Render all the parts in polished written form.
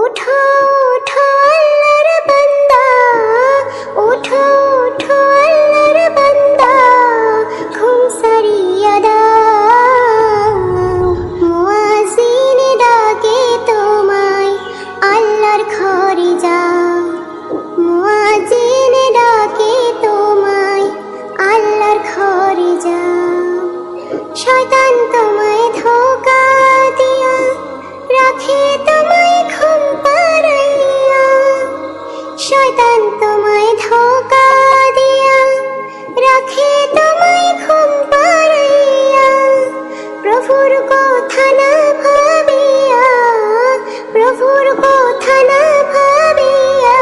উঠো উঠো আল্লাহর বান্দা, উঠো উঠো আল্লাহর বান্দা, ঘুম সারিয়া দাও। মুয়াজ্জিন ডাকে তোমায়, আল্লাহর ঘরে যাও। মুয়াজ্জিন ডাকে তোমায়, আল্লাহর ঘরে যাও। শয়তান তোমায় ধোঁকা দিয়া রাখে তোমায় ঘুম পাড়াইয়া। শয়তান তোমায় ধোঁকা দিয়া রাখে তোমায় ঘুম পাড়াইয়া। প্রভুর কথা না ভাবিয়া, প্রভুর কথা না ভাবিয়া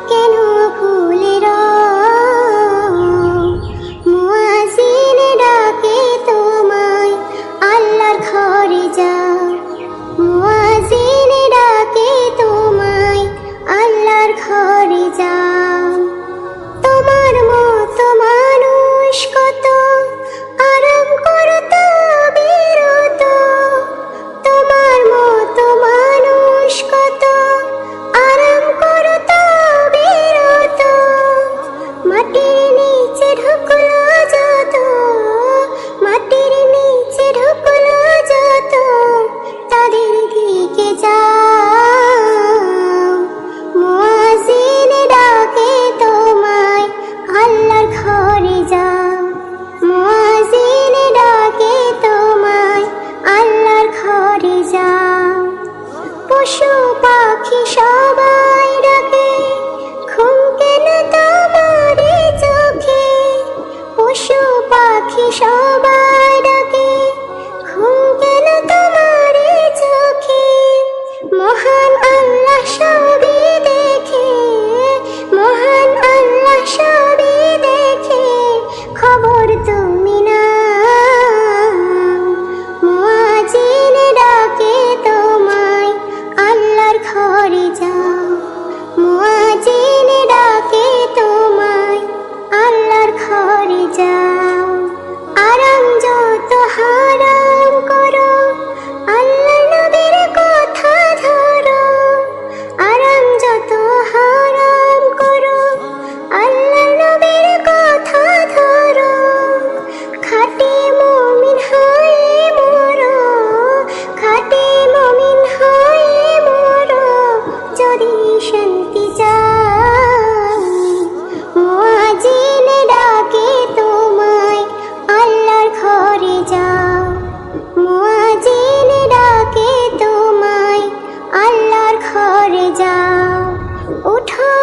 কেন ভুলে রও। মুয়াজ্জিন ডাকে তোমায়, আল্লাহর ঘরে যাও। মুয়াজ্জিন ডাকে তোমায়, আল্লাহর ঘরে যাও। তোমার মতো মানুষ কত আরাম করত বিরত। তোমার মতো মানুষ কত আরাম করত বিরত। মাটির নিচে ঢুকলো যত, মাটির নিচে ঢুকলো যত, তাদের দিকে যাও। মুয়াজ্জিন ডাকে তোমায়, আল্লাহর ঘরে যাও। মুয়াজ্জিন ডাকে তোমায়, আল্লাহর ঘরে যাও। পশু পাখি সবাই ডাকে, ঘুম কেন তোমারে চোখে। পশু পাখি সবাই ডাকে, ঘুম কেন তোমারে চোখে। মহান আল্লাহ সবই দেখে, মহান আল্লাহ সবই দেখে, খবর তুমি নাও। মুয়াজ্জিন ডাকে তোমায়, আল্লাহর ঘরে যাও। মুয়াজ্জিন ডাকে তোমায়, আল্লাহর ঘরে যাও। আরাম যত হারাম করো, আল্লাহর নবীর কথা ধরো। আরাম যত হারাম করো, আল্লাহর নবীর কথা ধরো। খাঁটি মুমিন হয়ে মরো, খাঁটি মুমিন হয়ে মরো, যদি শান্তি চাও। মুয়াজ্জিন ডাকে তোমায়, আল্লাহর ঘরে যাও। মুয়াজ্জিন ডাকে তোমায়, আল্লাহর ঘরে যাও। উঠো